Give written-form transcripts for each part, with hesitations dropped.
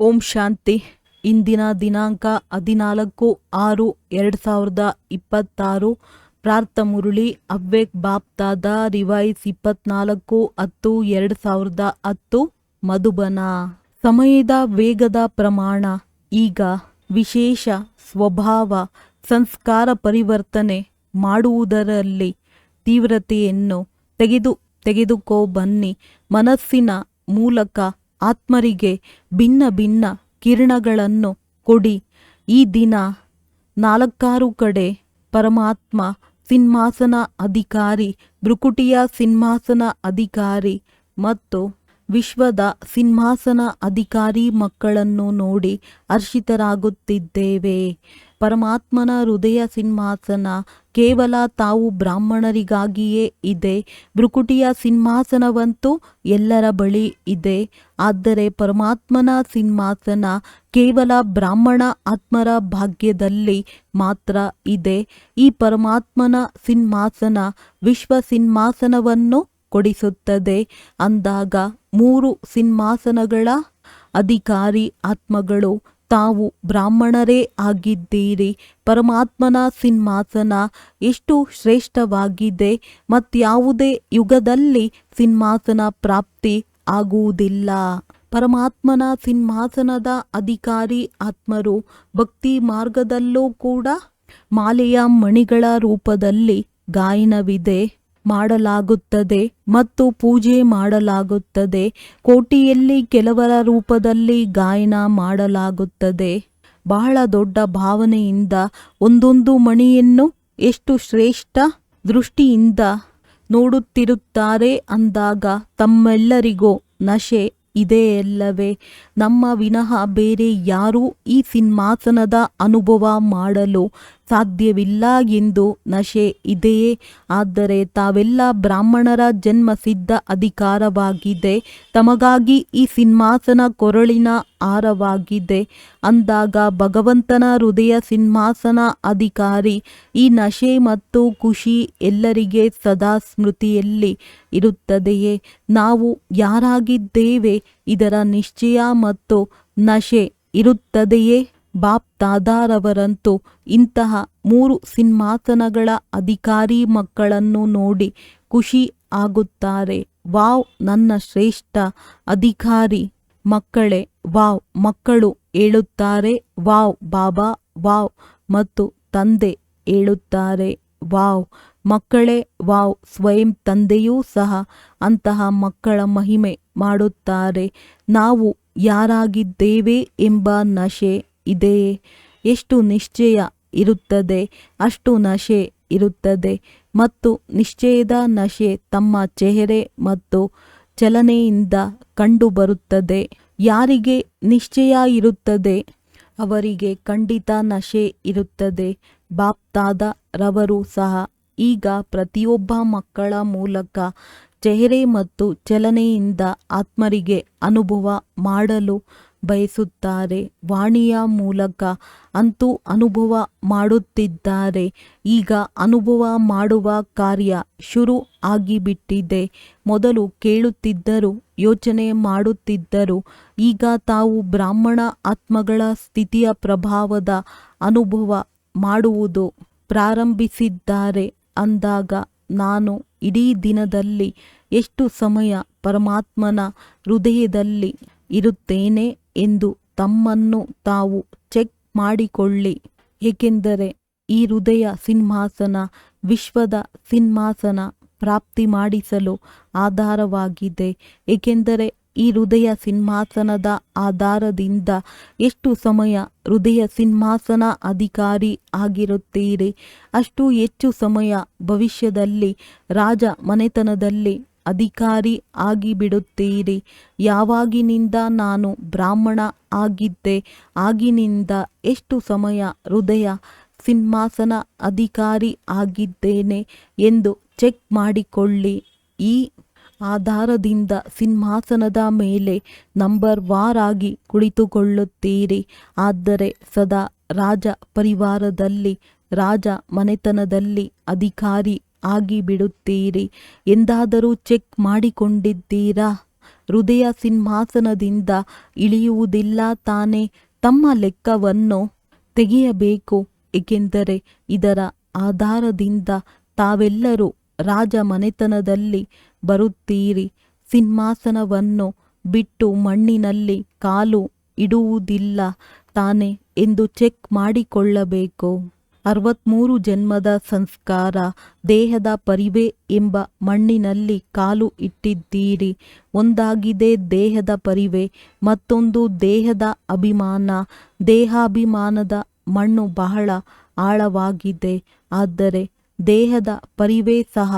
ಓಂ ಶಾಂತಿ. ಇಂದಿನ ದಿನಾಂಕ 14/6/2026. ಪ್ರಾರ್ಥ ಮುರುಳಿ ಅವ್ವೇಕ್ ಬಾಪ್ತಾದ ರಿವೈಸ್ 24/10/2010 ಮಧುಬನ. ಸಮಯದ ವೇಗದ ಪ್ರಮಾಣ. ಈಗ ವಿಶೇಷ ಸ್ವಭಾವ ಸಂಸ್ಕಾರ ಪರಿವರ್ತನೆ ಮಾಡುವುದರಲ್ಲಿ ತೀವ್ರತೆಯನ್ನು ತೆಗೆದುಕೋ ಬನ್ನಿ. ಮನಸ್ಸಿನ ಮೂಲಕ ಆತ್ಮರಿಗೆ ಭಿನ್ನ ಭಿನ್ನ ಕಿರಣಗಳನ್ನು ಕೊಡಿ. ಈ ದಿನ 4 ಕಡೆ ಪರಮಾತ್ಮ ಸಿಂಹಾಸನ ಅಧಿಕಾರಿ, ಭೃಕುಟಿಯ ಸಿಂಹಾಸನ ಅಧಿಕಾರಿ ಮತ್ತು ವಿಶ್ವದ ಸಿಂಹಾಸನ ಅಧಿಕಾರಿ ಮಕ್ಕಳನ್ನು ನೋಡಿ ಹರ್ಷಿತರಾಗುತ್ತಿದ್ದೇವೆ. ಪರಮಾತ್ಮನ ಹೃದಯ ಸಿಂಹಾಸನ ಕೇವಲ ತಾವು ಬ್ರಾಹ್ಮಣರಿಗಾಗಿಯೇ ಇದೆ. ಭೃಕುಟಿಯ ಸಿಂಹಾಸನವಂತೂ ಎಲ್ಲರ ಬಳಿ ಇದೆ. ಆದರೆ ಪರಮಾತ್ಮನ ಸಿಂಹಾಸನ ಕೇವಲ ಬ್ರಾಹ್ಮಣ ಆತ್ಮರ ಭಾಗ್ಯದಲ್ಲಿ ಮಾತ್ರ ಇದೆ. ಈ ಪರಮಾತ್ಮನ ಸಿಂಹಾಸನ ವಿಶ್ವ ಸಿಂಹಾಸನವನ್ನು ಕೊಡಿಸುತ್ತದೆ. ಅಂದಾಗ 3 ಸಿಂಹಾಸನಗಳ ಅಧಿಕಾರಿ ಆತ್ಮಗಳು ತಾವು ಬ್ರಾಹ್ಮಣರೇ ಆಗಿದ್ದೀರಿ. ಪರಮಾತ್ಮನ ಸಿಂಹಾಸನ ಎಷ್ಟು ಶ್ರೇಷ್ಠವಾಗಿದೆ. ಮತ್ಯಾವುದೇ ಯುಗದಲ್ಲಿ ಸಿಂಹಾಸನ ಪ್ರಾಪ್ತಿ ಆಗುವುದಿಲ್ಲ. ಪರಮಾತ್ಮನ ಸಿಂಹಾಸನದ ಅಧಿಕಾರಿ ಆತ್ಮರು ಭಕ್ತಿ ಮಾರ್ಗದಲ್ಲೂ ಕೂಡ ಮಾಲೆಯ ಮಣಿಗಳ ರೂಪದಲ್ಲಿ ಗಾಯನವಿದೆ ಮಾಡಲಾಗುತ್ತದೆ ಮತ್ತು ಪೂಜೆ ಮಾಡಲಾಗುತ್ತದೆ. ಕೋಟಿಯಲ್ಲಿ ಕೆಲವರ ರೂಪದಲ್ಲಿ ಗಾಯನ ಮಾಡಲಾಗುತ್ತದೆ. ಬಹಳ ದೊಡ್ಡ ಭಾವನೆಯಿಂದ ಒಂದೊಂದು ಮಣಿಯನ್ನು ಎಷ್ಟು ಶ್ರೇಷ್ಠ ದೃಷ್ಟಿಯಿಂದ ನೋಡುತ್ತಿರುತ್ತಾರೆ. ಅಂದಾಗ ತಮ್ಮೆಲ್ಲರಿಗೂ ನಶೆ ಇದೆಯಲ್ಲವೇ? ನಮ್ಮ ವಿನಃ ಬೇರೆ ಯಾರೂ ಈ ಸಿಂಹಾಸನದ ಅನುಭವ ಮಾಡಲು ಸಾಧ್ಯವಿಲ್ಲ ಎಂದು ನಶೆ ಇದೆಯೇ? ಆದರೆ ತಾವೆಲ್ಲ ಬ್ರಾಹ್ಮಣರ ಜನ್ಮಸಿದ್ಧ ಅಧಿಕಾರವಾಗಿದೆ. ತಮಗಾಗಿ ಈ ಸಿಂಹಾಸನ ಕೊರಳಿನ ಹಾರವಾಗಿದೆ. ಅಂದಾಗ ಭಗವಂತನ ಹೃದಯ ಸಿಂಹಾಸನ ಅಧಿಕಾರಿ ಈ ನಶೆ ಮತ್ತು ಖುಷಿ ಎಲ್ಲರಿಗೆ ಸದಾ ಸ್ಮೃತಿಯಲ್ಲಿ ಇರುತ್ತದೆಯೇ? ನಾವು ಯಾರಾಗಿದ್ದೇವೆ ಇದರ ನಿಶ್ಚಯ ಮತ್ತು ನಶೆ ಇರುತ್ತದೆಯೇ? ಬಾಪ್ ದಾದಾರವರಂತೂ ಇಂತಹ 3 ಸಿಂಹಾಸನಗಳ ಅಧಿಕಾರಿ ಮಕ್ಕಳನ್ನು ನೋಡಿ ಖುಷಿ ಆಗುತ್ತಾರೆ. ವಾವ್, ನನ್ನ ಶ್ರೇಷ್ಠ ಅಧಿಕಾರಿ ಮಕ್ಕಳೇ, ವಾವ್. ಮಕ್ಕಳು ಹೇಳುತ್ತಾರೆ ವಾವ್ ಬಾಬಾ, ವಾವ್. ಮತ್ತು ತಂದೆ ಹೇಳುತ್ತಾರೆ ವಾವ್ ಮಕ್ಕಳೇ, ವಾವ್. ಸ್ವಯಂ ತಂದೆಯೂ ಸಹ ಅಂತಹ ಮಕ್ಕಳ ಮಹಿಮೆ ಮಾಡುತ್ತಾರೆ. ನಾವು ಯಾರಾಗಿದ್ದೇವೆ ಎಂಬ ನಶೆ ಇದೆಯೇ? ಎಷ್ಟು ನಿಶ್ಚಯ ಇರುತ್ತದೆ ಅಷ್ಟು ನಶೆ ಇರುತ್ತದೆ. ಮತ್ತು ನಿಶ್ಚಯದ ನಶೆ ತಮ್ಮ ಚೆಹರೆ ಮತ್ತು ಚಲನೆಯಿಂದ ಕಂಡುಬರುತ್ತದೆ. ಯಾರಿಗೆ ನಿಶ್ಚಯ ಇರುತ್ತದೆ ಅವರಿಗೆ ಖಂಡಿತ ನಶೆ ಇರುತ್ತದೆ. ಬಾಪ್ತಾದ ರವರು ಸಹ ಈಗ ಪ್ರತಿಯೊಬ್ಬ ಮಕ್ಕಳ ಮೂಲಕ ಚೆಹರೆ ಮತ್ತು ಚಲನೆಯಿಂದ ಆತ್ಮರಿಗೆ ಅನುಭವ ಮಾಡಲು ಬಯಸುತ್ತಾರೆ. ವಾಣಿಯ ಮೂಲಕ ಅಂತೂ ಅನುಭವ ಮಾಡುತ್ತಿದ್ದಾರೆ. ಈಗ ಅನುಭವ ಮಾಡುವ ಕಾರ್ಯ ಶುರು ಆಗಿಬಿಟ್ಟಿದೆ. ಮೊದಲು ಕೇಳುತ್ತಿದ್ದರು, ಯೋಚನೆ ಮಾಡುತ್ತಿದ್ದರು. ಈಗ ತಾವು ಬ್ರಾಹ್ಮಣ ಆತ್ಮಗಳ ಸ್ಥಿತಿಯ ಪ್ರಭಾವದ ಅನುಭವ ಮಾಡುವುದು ಪ್ರಾರಂಭಿಸಿದ್ದಾರೆ. ಅಂದಾಗ ನಾನು ಇಡೀ ದಿನದಲ್ಲಿ ಎಷ್ಟು ಸಮಯ ಪರಮಾತ್ಮನ ಹೃದಯದಲ್ಲಿ ಇರುತ್ತೇನೆ ಎಂದು ತಮ್ಮನ್ನು ತಾವು ಚೆಕ್ ಮಾಡಿಕೊಳ್ಳಿ. ಏಕೆಂದರೆ ಈ ಹೃದಯ ಸಿಂಹಾಸನ ವಿಶ್ವದ ಸಿಂಹಾಸನ ಪ್ರಾಪ್ತಿ ಮಾಡಿಸಲು ಆಧಾರವಾಗಿದೆ. ಏಕೆಂದರೆ ಈ ಹೃದಯ ಸಿಂಹಾಸನದ ಆಧಾರದಿಂದ ಎಷ್ಟು ಸಮಯ ಹೃದಯ ಸಿಂಹಾಸನ ಅಧಿಕಾರಿ ಆಗಿರುತ್ತೀರಿ ಅಷ್ಟು ಹೆಚ್ಚು ಸಮಯ ಭವಿಷ್ಯದಲ್ಲಿ ರಾಜ ಮನೆತನದಲ್ಲಿ ಅಧಿಕಾರಿ ಆಗಿಬಿಡುತ್ತೀರಿ. ಯಾವಾಗಿನಿಂದ ನಾನು ಬ್ರಾಹ್ಮಣ ಆಗಿದ್ದೆ ಆಗಿನಿಂದ ಎಷ್ಟು ಸಮಯ ಹೃದಯ ಸಿಂಹಾಸನ ಅಧಿಕಾರಿ ಆಗಿದ್ದೇನೆ ಎಂದು ಚೆಕ್ ಮಾಡಿಕೊಳ್ಳಿ. ಈ ಆಧಾರದಿಂದ ಸಿಂಹಾಸನದ ಮೇಲೆ ನಂಬರ್ ವಾರಾಗಿ ಕುಳಿತುಕೊಳ್ಳುತ್ತೀರಿ. ಆದರೆ ಸದಾ ರಾಜ ಪರಿವಾರದಲ್ಲಿ ರಾಜ ಮನೆತನದಲ್ಲಿ ಅಧಿಕಾರಿ ಆಗಿಬಿಡುತ್ತೀರಿ. ಎಂದಾದರೂ ಚೆಕ್ ಮಾಡಿಕೊಂಡಿದ್ದೀರಾ? ಹೃದಯ ಸಿಂಹಾಸನದಿಂದ ಇಳಿಯುವುದಿಲ್ಲ ತಾನೇ. ತಮ್ಮ ಲೆಕ್ಕವನ್ನು ತೆಗೆಯಬೇಕು, ಏಕೆಂದರೆ ಇದರ ಆಧಾರದಿಂದ ತಾವೆಲ್ಲರೂ ರಾಜ ಮನೆತನದಲ್ಲಿ ಬರುತ್ತೀರಿ. ಸಿಂಹಾಸನವನ್ನು ಬಿಟ್ಟು ಮಣ್ಣಿನಲ್ಲಿ ಕಾಲು ಇಡುವುದಿಲ್ಲ ತಾನೆ ಎಂದು ಚೆಕ್ ಮಾಡಿಕೊಳ್ಳಬೇಕು. 63 ಜನ್ಮದ ಸಂಸ್ಕಾರ, ದೇಹದ ಪರಿವೆ ಎಂಬ ಮಣ್ಣಿನಲ್ಲಿ ಕಾಲು ಇಟ್ಟಿದ್ದೀರಿ. ಒಂದಾಗಿದೆ ದೇಹದ ಪರಿವೆ, ಮತ್ತೊಂದು ದೇಹದ ಅಭಿಮಾನ. ದೇಹಾಭಿಮಾನದ ಮಣ್ಣು ಬಹಳ ಆಳವಾಗಿದೆ, ಆದರೆ ದೇಹದ ಪರಿವೆ ಸಹ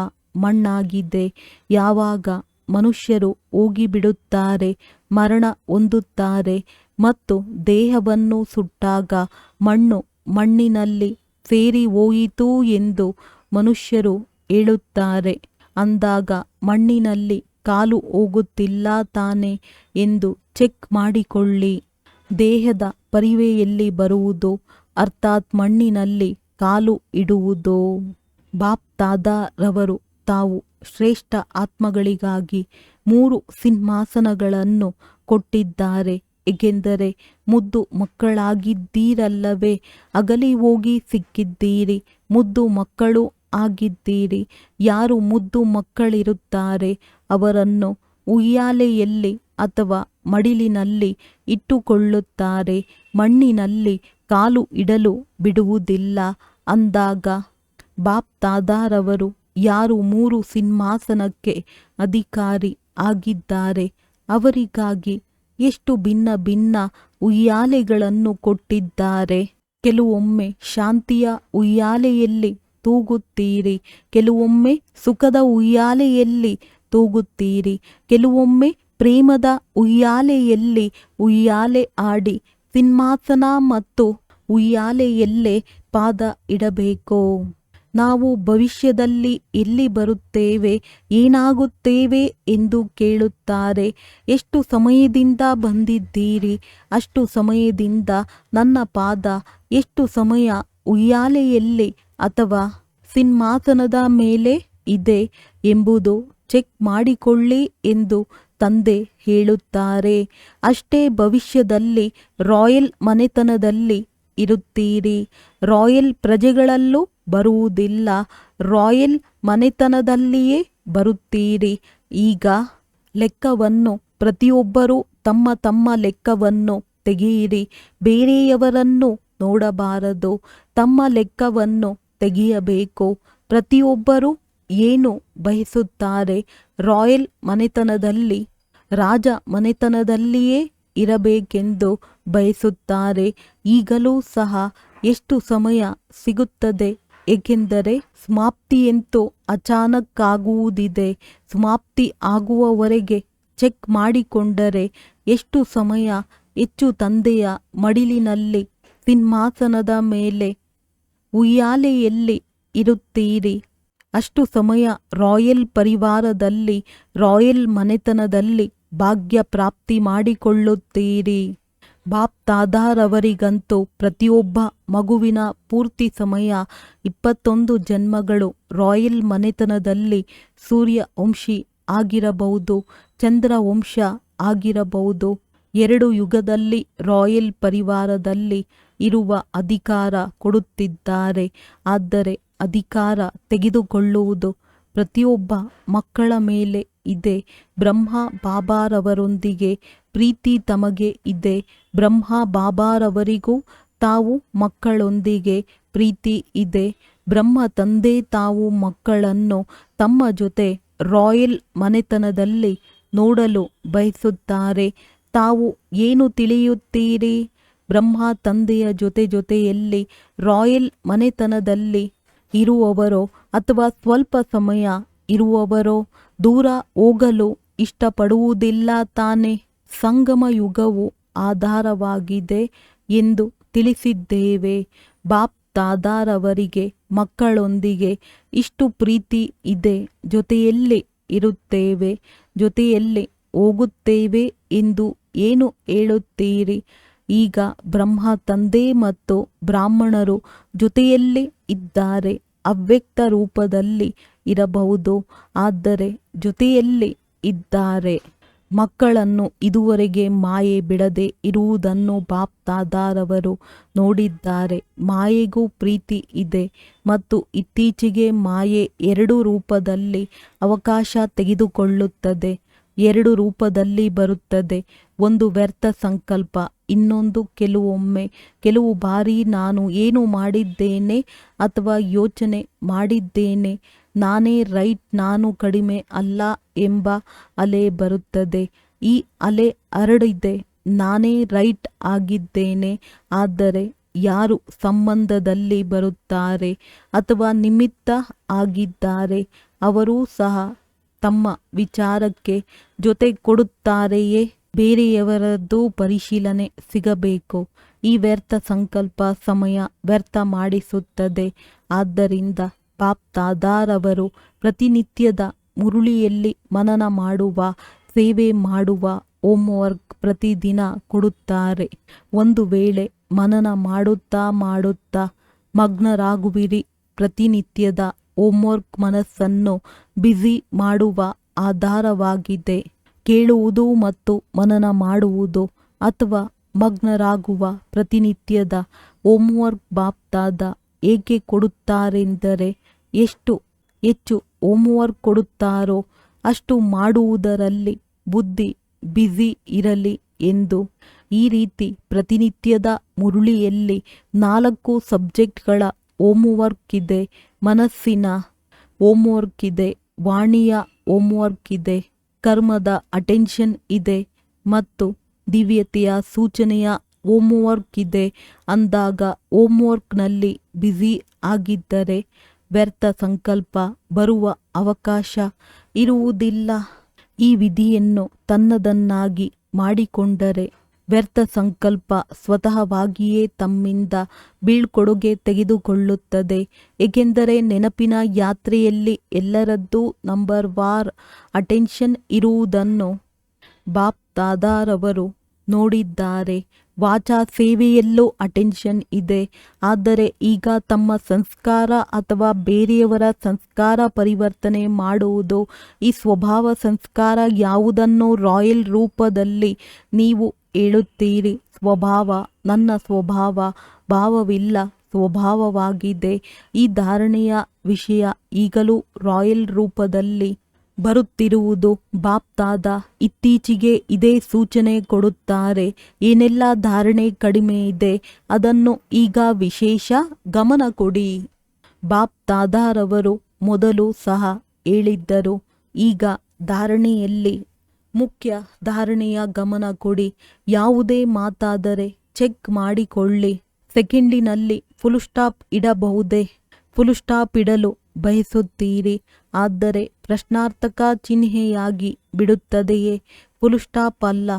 ಮಣ್ಣಾಗಿದೆ. ಯಾವಾಗ ಮನುಷ್ಯರು ಹೋಗಿಬಿಡುತ್ತಾರೆ, ಮರಣ ಹೊಂದುತ್ತಾರೆ ಮತ್ತು ದೇಹವನ್ನು ಸುಟ್ಟಾಗ ಮಣ್ಣು ಮಣ್ಣಿನಲ್ಲಿ ಸೇರಿ ಹೋಯಿತು ಎಂದು ಮನುಷ್ಯರು ಹೇಳುತ್ತಾರೆ. ಅಂದಾಗ ಮಣ್ಣಿನಲ್ಲಿ ಕಾಲು ಹೋಗುತ್ತಿಲ್ಲ ತಾನೆ ಎಂದು ಚೆಕ್ ಮಾಡಿಕೊಳ್ಳಿ. ದೇಹದ ಪರಿವೆಯಲ್ಲಿ ಬರುವುದು ಅರ್ಥಾತ್ ಮಣ್ಣಿನಲ್ಲಿ ಕಾಲು ಇಡುವುದು. ಬಾಪ್ ದಾದಾರವರು ತಾವು ಶ್ರೇಷ್ಠ ಆತ್ಮಗಳಿಗಾಗಿ 3 ಸಿಂಹಾಸನಗಳನ್ನು ಕೊಟ್ಟಿದ್ದಾರೆ. ಏಕೆಂದರೆ ಮುದ್ದು ಮಕ್ಕಳಾಗಿದ್ದೀರಲ್ಲವೇ, ಅಗಲಿ ಹೋಗಿ ಸಿಕ್ಕಿದ್ದೀರಿ, ಮುದ್ದು ಮಕ್ಕಳು ಆಗಿದ್ದೀರಿ. ಯಾರು ಮುದ್ದು ಮಕ್ಕಳಿರುತ್ತಾರೆ ಅವರನ್ನು ಉಯ್ಯಾಲೆಯಲ್ಲಿ ಅಥವಾ ಮಡಿಲಿನಲ್ಲಿ ಇಟ್ಟುಕೊಳ್ಳುತ್ತಾರೆ, ಮಣ್ಣಿನಲ್ಲಿ ಕಾಲು ಇಡಲು ಬಿಡುವುದಿಲ್ಲ. ಅಂದಾಗ ಬಾಪ್ ದಾದಾರವರು ಯಾರು 3 ಸಿಂಹಾಸನಕ್ಕೆ ಅಧಿಕಾರಿ ಆಗಿದ್ದಾರೆ ಅವರಿಗಾಗಿ ಎಷ್ಟು ಭಿನ್ನ ಭಿನ್ನ ಉಯ್ಯಾಲೆಗಳನ್ನು ಕೊಟ್ಟಿದ್ದಾರೆ. ಕೆಲವೊಮ್ಮೆ ಶಾಂತಿಯ ಉಯ್ಯಾಲೆಯಲ್ಲಿ ತೂಗುತ್ತೀರಿ, ಕೆಲವೊಮ್ಮೆ ಸುಖದ ಉಯ್ಯಾಲೆಯಲ್ಲಿ ತೂಗುತ್ತೀರಿ, ಕೆಲವೊಮ್ಮೆ ಪ್ರೇಮದ ಉಯ್ಯಾಲೆಯಲ್ಲಿ ಉಯ್ಯಾಲೆ ಆಡಿ ಸಿಂಹಾಸನ ಮತ್ತು ಉಯ್ಯಾಲೆಯಲ್ಲೇ ಪಾದ ಇಡಬೇಕು. ನಾವು ಭವಿಷ್ಯದಲ್ಲಿ ಎಲ್ಲಿ ಬರುತ್ತೇವೆ, ಏನಾಗುತ್ತೇವೆ ಎಂದು ಕೇಳುತ್ತಾರೆ. ಎಷ್ಟು ಸಮಯದಿಂದ ಬಂದಿದ್ದೀರಿ, ಅಷ್ಟು ಸಮಯದಿಂದ ನನ್ನ ಪಾದ ಎಷ್ಟು ಸಮಯ ಉಯ್ಯಾಲೆಯಲ್ಲಿ ಅಥವಾ ಸಿಂಹಾಸನದ ಮೇಲೆ ಇದೆ ಎಂಬುದು ಚೆಕ್ ಮಾಡಿಕೊಳ್ಳಿ ಎಂದು ತಂದೆ ಹೇಳುತ್ತಾರೆ. ಅಷ್ಟೇ ಭವಿಷ್ಯದಲ್ಲಿ ರಾಯಲ್ ಮನೆತನದಲ್ಲಿ ಇರುತ್ತೀರಿ. ರಾಯಲ್ ಪ್ರಜೆಗಳಲ್ಲೂ ಬರುವುದಿಲ್ಲ, ರಾಯಲ್ ಮನೆತನದಲ್ಲಿಯೇ ಬರುತ್ತೀರಿ. ಈಗ ಲೆಕ್ಕವನ್ನು ಪ್ರತಿಯೊಬ್ಬರೂ ತಮ್ಮ ತಮ್ಮ ಲೆಕ್ಕವನ್ನು ತೆಗೆಯಿರಿ. ಬೇರೆಯವರನ್ನು ನೋಡಬಾರದು, ತಮ್ಮ ಲೆಕ್ಕವನ್ನು ತೆಗೆಯಬೇಕು. ಪ್ರತಿಯೊಬ್ಬರೂ ಏನು ಬಯಸುತ್ತಾರೆ, ರಾಯಲ್ ಮನೆತನದಲ್ಲಿ ರಾಜ ಮನೆತನದಲ್ಲಿಯೇ ಇರಬೇಕೆಂದು ಬಯಸುತ್ತಾರೆ. ಈಗಲೂ ಸಹ ಎಷ್ಟು ಸಮಯ ಸಿಗುತ್ತದೆ, ಏಕೆಂದರೆ ಸಮಾಪ್ತಿಯಂತೂ ಅಚಾನಕ್ಕಾಗುವುದಿದೆ. ಸಮಾಪ್ತಿ ಆಗುವವರೆಗೆ ಚೆಕ್ ಮಾಡಿಕೊಂಡರೆ ಎಷ್ಟು ಸಮಯ ಹೆಚ್ಚು ತಂದೆಯ ಮಡಿಲಿನಲ್ಲಿ ಸಿಂಹಾಸನದ ಮೇಲೆ ಉಯ್ಯಾಲೆಯಲ್ಲಿ ಇರುತ್ತೀರಿ, ಅಷ್ಟು ಸಮಯ ರಾಯಲ್ ಪರಿವಾರದಲ್ಲಿ ರಾಯಲ್ ಮನೆತನದಲ್ಲಿ ಭಾಗ್ಯ ಪ್ರಾಪ್ತಿ ಮಾಡಿಕೊಳ್ಳುತ್ತೀರಿ. ಬಾಪ್ ದಾದಾರವರಿಗಂತೂ ಪ್ರತಿಯೊಬ್ಬ ಮಗುವಿನ ಪೂರ್ತಿ ಸಮಯ 21 ಜನ್ಮಗಳು ರಾಯಲ್ ಮನೆತನದಲ್ಲಿ ಸೂರ್ಯ ವಂಶಿ ಆಗಿರಬಹುದು, ಚಂದ್ರ ವಂಶ ಆಗಿರಬಹುದು. 2 ಯುಗದಲ್ಲಿ ರಾಯಲ್ ಪರಿವಾರದಲ್ಲಿ ಇರುವ ಅಧಿಕಾರ ಕೊಡುತ್ತಿದ್ದಾರೆ. ಆದರೆ ಅಧಿಕಾರ ತೆಗೆದುಕೊಳ್ಳುವುದು ಪ್ರತಿಯೊಬ್ಬ ಮಕ್ಕಳ ಮೇಲೆ ಇದೆ. ಬ್ರಹ್ಮ ಬಾಬಾರವರೊಂದಿಗೆ ಪ್ರೀತಿ ತಮಗೆ ಇದೆ. ಬ್ರಹ್ಮ ಬಾಬಾರವರಿಗೂ ತಾವು ಮಕ್ಕಳೊಂದಿಗೆ ಪ್ರೀತಿ ಇದೆ. ಬ್ರಹ್ಮ ತಂದೆ ತಾವು ಮಕ್ಕಳನ್ನು ತಮ್ಮ ಜೊತೆ ರಾಯಲ್ ಮನೆತನದಲ್ಲಿ ನೋಡಲು ಬಯಸುತ್ತಾರೆ. ತಾವು ಏನು ತಿಳಿಯುತ್ತೀರಿ? ಬ್ರಹ್ಮ ತಂದೆಯ ಜೊತೆಯಲ್ಲಿ ರಾಯಲ್ ಮನೆತನದಲ್ಲಿ ಇರುವವರೋ ಅಥವಾ ಸ್ವಲ್ಪ ಸಮಯ ಇರುವವರೋ ದೂರ ಹೋಗಲು ಇಷ್ಟಪಡುವುದಿಲ್ಲ ತಾನೆ. ಸಂಗಮ ಯುಗವು ಆಧಾರವಾಗಿದೆ ಎಂದು ತಿಳಿಸಿದ್ದೇವೆ. ಬಾಪ್ ದಾದಾರವರಿಗೆ ಮಕ್ಕಳೊಂದಿಗೆ ಇಷ್ಟು ಪ್ರೀತಿ ಇದೆ. ಜೊತೆಯಲ್ಲಿ ಇರುತ್ತೇವೆ, ಜೊತೆಯಲ್ಲಿ ಹೋಗುತ್ತೇವೆ ಎಂದು ಏನು ಹೇಳುತ್ತೀರಿ? ಈಗ ಬ್ರಹ್ಮ ತಂದೆ ಮತ್ತು ಬ್ರಾಹ್ಮಣರು ಜೊತೆಯಲ್ಲಿ ಇದ್ದಾರೆ. ಅವ್ಯಕ್ತ ರೂಪದಲ್ಲಿ ಇರಬಹುದು, ಆದರೆ ಜೊತೆಯಲ್ಲಿ ಇದ್ದಾರೆ. ಮಕ್ಕಳನ್ನು ಇದುವರೆಗೆ ಮಾಯೆ ಬಿಡದೆ ಇರುವುದನ್ನು ಬಾಪ್ ದಾದಾರವರು ನೋಡಿದ್ದಾರೆ. ಮಾಯೆಗೂ ಪ್ರೀತಿ ಇದೆ ಮತ್ತು ಇತ್ತೀಚೆಗೆ ಮಾಯೆ 2 ರೂಪದಲ್ಲಿ ಅವಕಾಶ ತೆಗೆದುಕೊಳ್ಳುತ್ತದೆ, 2 ರೂಪದಲ್ಲಿ ಬರುತ್ತದೆ. ಒಂದು ವ್ಯರ್ಥ ಸಂಕಲ್ಪ, ಇನ್ನೊಂದು ಕೆಲವು ಬಾರಿ ನಾನು ಏನು ಮಾಡಿದ್ದೇನೆ ಅಥವಾ ಯೋಚನೆ ಮಾಡಿದ್ದೇನೆ, ನಾನೇ ರೈಟ್, ನಾನು ಕಡಿಮೆ ಅಲ್ಲ ಎಂಬ ಅಲೆ ಬರುತ್ತದೆ. ಈ ಅಲೆ ಹರಡಿದೆ, ನಾನೇ ರೈಟ್ ಆಗಿದ್ದೇನೆ. ಆದರೆ ಯಾರು ಸಂಬಂಧದಲ್ಲಿ ಬರುತ್ತಾರೆ ಅಥವಾ ನಿಮಿತ್ತ ಆಗಿದ್ದಾರೆ ಅವರೂ ಸಹ ತಮ್ಮ ವಿಚಾರಕ್ಕೆ ಜೊತೆ ಕೊಡುತ್ತಾರೆಯೇ? ಬೇರೆಯವರದ್ದು ಪರಿಶೀಲನೆ ಸಿಗಬೇಕು. ಈ ವ್ಯರ್ಥ ಸಂಕಲ್ಪ ಸಮಯ ವ್ಯರ್ಥ ಮಾಡಿಸುತ್ತದೆ. ಆದ್ದರಿಂದ ಬಾಪ್ ದಾದಾರವರು ಪ್ರತಿನಿತ್ಯದ ಮುರುಳಿಯಲ್ಲಿ ಮನನ ಮಾಡುವ, ಸೇವೆ ಮಾಡುವ ಹೋಮ್ವರ್ಕ್ ಪ್ರತಿದಿನ ಕೊಡುತ್ತಾರೆ. ಒಂದು ವೇಳೆ ಮನನ ಮಾಡುತ್ತಾ ಮಗ್ನರಾಗುವಿರಿ. ಪ್ರತಿನಿತ್ಯದ ಹೋಮ್ವರ್ಕ್ ಮನಸ್ಸನ್ನು ಬ್ಯುಸಿ ಮಾಡುವ ಆಧಾರವಾಗಿದೆ. ಕೇಳುವುದು ಮತ್ತು ಮನನ ಮಾಡುವುದು ಅಥವಾ ಮಗ್ನರಾಗುವ ಪ್ರತಿನಿತ್ಯದ ಹೋಮ್ವರ್ಕ್ ಬಾಪ್ ದಾದಾ ಏಕೆ ಕೊಡುತ್ತಾರೆಂದರೆ, ಎಷ್ಟು ಹೆಚ್ಚು ಹೋಮ್ವರ್ಕ್ ಕೊಡುತ್ತಾರೋ ಅಷ್ಟು ಮಾಡುವುದರಲ್ಲಿ ಬುದ್ಧಿ ಬ್ಯುಸಿ ಇರಲಿ ಎಂದು. ಈ ರೀತಿ ಪ್ರತಿನಿತ್ಯದ ಮುರುಳಿಯಲ್ಲಿ 4 ಸಬ್ಜೆಕ್ಟ್ಗಳ ಹೋಮ್ವರ್ಕ್ ಇದೆ. ಮನಸ್ಸಿನ ಹೋಮ್ವರ್ಕ್ ಇದೆ, ವಾಣಿಯ ಹೋಮ್ವರ್ಕ್ ಇದೆ, ಕರ್ಮದ ಅಟೆನ್ಷನ್ ಇದೆ ಮತ್ತು ದಿವ್ಯತೆಯ ಸೂಚನೆಯ ಹೋಮ್ವರ್ಕ್ ಇದೆ. ಅಂದಾಗ ಹೋಮ್ವರ್ಕ್ನಲ್ಲಿ ಬ್ಯುಸಿ ಆಗಿದ್ದರೆ ವ್ಯರ್ಥ ಸಂಕಲ್ಪ ಬರುವ ಅವಕಾಶ ಇರುವುದಿಲ್ಲ. ಈ ವಿಧಿಯನ್ನು ತನ್ನದನ್ನಾಗಿ ಮಾಡಿಕೊಂಡರೆ ವ್ಯರ್ಥ ಸಂಕಲ್ಪ ಸ್ವತಃವಾಗಿಯೇ ತಮ್ಮಿಂದ ಬೀಳ್ಕೊಡುಗೆ ತೆಗೆದುಕೊಳ್ಳುತ್ತದೆ. ಏಕೆಂದರೆ ನೆನಪಿನ ಯಾತ್ರೆಯಲ್ಲಿ ಎಲ್ಲರದ್ದೂ ನಂಬರ್ ವಾರ್ ಅಟೆನ್ಷನ್ ಇರುವುದನ್ನು ಬಾಪ್ ದಾದಾರವರು ನೋಡಿದ್ದಾರೆ. ವಾಚಾ ಸೇವೆಯಲ್ಲೂ ಅಟೆನ್ಷನ್ ಇದೆ. ಆದರೆ ಈಗ ತಮ್ಮ ಸಂಸ್ಕಾರ ಅಥವಾ ಬೇರೆಯವರ ಸಂಸ್ಕಾರ ಪರಿವರ್ತನೆ ಮಾಡುವುದು, ಈ ಸ್ವಭಾವ ಸಂಸ್ಕಾರ ಯಾವುದನ್ನು ರಾಯಲ್ ರೂಪದಲ್ಲಿ ನೀವು ಹೇಳುತ್ತೀರಿ. ಸ್ವಭಾವ ನನ್ನ ಸ್ವಭಾವ, ಭಾವವಿಲ್ಲ, ಸ್ವಭಾವವಾಗಿದೆ. ಈ ಧಾರಣೆಯ ವಿಷಯ ಈಗಲೂ ರಾಯಲ್ ರೂಪದಲ್ಲಿ ಬರುತ್ತಿರುವುದು. ಬಾಪ್ ದಾದಾ ಇತ್ತೀಚೆಗೆ ಇದೇ ಸೂಚನೆ ಕೊಡುತ್ತಾರೆ. ಏನೆಲ್ಲ ಧಾರಣೆ ಕಡಿಮೆ ಇದೆ ಅದನ್ನು ಈಗ ವಿಶೇಷ ಗಮನ ಕೊಡಿ. ಬಾಪ್ ದಾದಾರವರು ಮೊದಲು ಸಹ ಹೇಳಿದ್ದರು. ಈಗ ಧಾರಣೆಯಲ್ಲಿ ಮುಖ್ಯ ಧಾರಣೆಯ ಗಮನ ಕೊಡಿ. ಯಾವುದೇ ಮಾತಾದರೆ ಚೆಕ್ ಮಾಡಿಕೊಳ್ಳಿ. ಸೆಕೆಂಡಿನಲ್ಲಿ ಫುಲ್ ಸ್ಟಾಪ್ ಇಡಬಹುದೇ? ಫುಲ್ ಸ್ಟಾಪ್ ಇಡಲು ಬಯಸುತ್ತೀರಿ, ಆದರೆ ಪ್ರಶ್ನಾರ್ಥಕ ಚಿಹ್ನೆಯಾಗಿ ಬಿಡುತ್ತದೆಯೇ? ಫುಲ್ ಸ್ಟಾಪ್ ಅಲ್ಲ,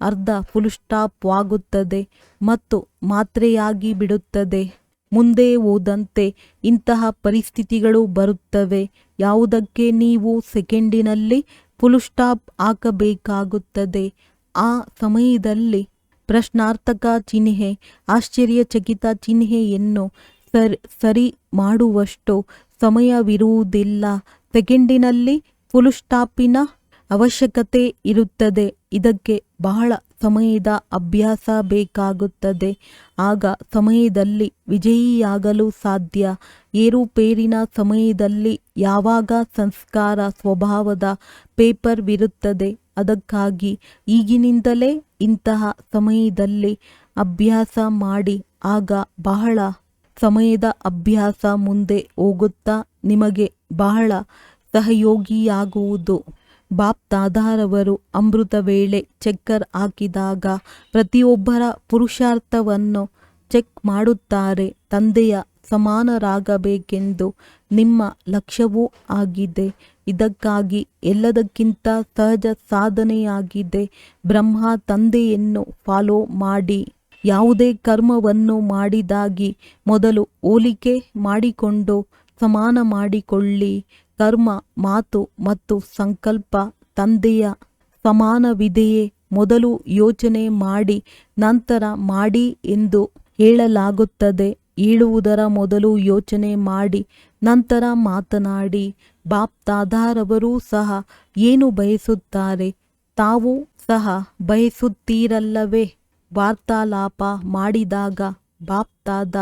ಅರ್ಧ ಫುಲ್ ಸ್ಟಾಪ್ ಆಗುತ್ತದೆ ಮತ್ತು ಮಾತ್ರೆಯಾಗಿ ಬಿಡುತ್ತದೆ. ಮುಂದೆ ಹೋದಂತೆ ಇಂತಹ ಪರಿಸ್ಥಿತಿಗಳು ಬರುತ್ತವೆ. ಯಾವುದಕ್ಕೆ ನೀವು ಸೆಕೆಂಡಿನಲ್ಲಿ ಫುಲ್ ಸ್ಟಾಪ್ ಹಾಕಬೇಕಾಗುತ್ತದೆ. ಆ ಸಮಯದಲ್ಲಿ ಪ್ರಶ್ನಾರ್ಥಕ ಚಿಹ್ನೆ, ಆಶ್ಚರ್ಯಚಕಿತ ಚಿಹ್ನೆಯನ್ನು ಸರಿ ಮಾಡುವಷ್ಟು ಸಮಯವಿರುವುದಿಲ್ಲ. ಸೆಕೆಂಡಿನಲ್ಲಿ ಫುಲ್ ಸ್ಟಾಪಿನ ಅವಶ್ಯಕತೆ ಇರುತ್ತದೆ. ಇದಕ್ಕೆ ಬಹಳ ಸಮಯದ ಅಭ್ಯಾಸ ಬೇಕಾಗುತ್ತದೆ. ಆಗ ಸಮಯದಲ್ಲಿ ವಿಜಯಿಯಾಗಲು ಸಾಧ್ಯ. ಏರುಪೇರಿನ ಸಮಯದಲ್ಲಿ ಯಾವಾಗ ಸಂಸ್ಕಾರ ಸ್ವಭಾವದ ಪೇಪರ್ವಿರುತ್ತದೆ. ಅದಕ್ಕಾಗಿ ಈಗಿನಿಂದಲೇ ಇಂತಹ ಸಮಯದಲ್ಲಿ ಅಭ್ಯಾಸ ಮಾಡಿ. ಆಗ ಬಹಳ ಸಮಯದ ಅಭ್ಯಾಸ ಮುಂದೆ ಹೋಗುತ್ತಾ ನಿಮಗೆ ಬಹಳ ಸಹಯೋಗಿಯಾಗುವುದು. ಬಾಪ್ ದಾದಾರವರು ಅಮೃತ ವೇಳೆ ಚೆಕ್ಕರ್ ಹಾಕಿದಾಗ ಪ್ರತಿಯೊಬ್ಬರ ಪುರುಷಾರ್ಥವನ್ನು ಚೆಕ್ ಮಾಡುತ್ತಾರೆ. ತಂದೆಯ ಸಮಾನರಾಗಬೇಕೆಂದು ನಿಮ್ಮ ಲಕ್ಷ್ಯವೂ ಆಗಿದೆ. ಇದಕ್ಕಾಗಿ ಎಲ್ಲದಕ್ಕಿಂತ ಸಹಜ ಸಾಧನೆಯಾಗಿದೆ ಬ್ರಹ್ಮ ತಂದೆಯನ್ನು ಫಾಲೋ ಮಾಡಿ. ಯಾವುದೇ ಕರ್ಮವನ್ನು ಮಾಡಿದಾಗಿ ಮೊದಲು ಹೋಲಿಕೆ ಮಾಡಿಕೊಂಡು ಸಮಾನ ಮಾಡಿಕೊಳ್ಳಿ. ಕರ್ಮ, ಮಾತು ಮತ್ತು ಸಂಕಲ್ಪ ತಂದೆಯ ಸಮಾನವಿದೆಯೇ? ಮೊದಲು ಯೋಚನೆ ಮಾಡಿ ನಂತರ ಮಾಡಿ ಎಂದು ಹೇಳಲಾಗುತ್ತದೆ. ಹೇಳುವುದರ ಮೊದಲು ಯೋಚನೆ ಮಾಡಿ ನಂತರ ಮಾತನಾಡಿ. ಬಾಪ್ ದಾದಾರವರೂ ಸಹ ಏನು ಬಯಸುತ್ತಾರೆ? ತಾವು ಸಹ ಬಯಸುತ್ತೀರಲ್ಲವೇ? ವಾರ್ತಾಲಾಪ ಮಾಡಿದಾಗ ಬಾಪ್ತಾದ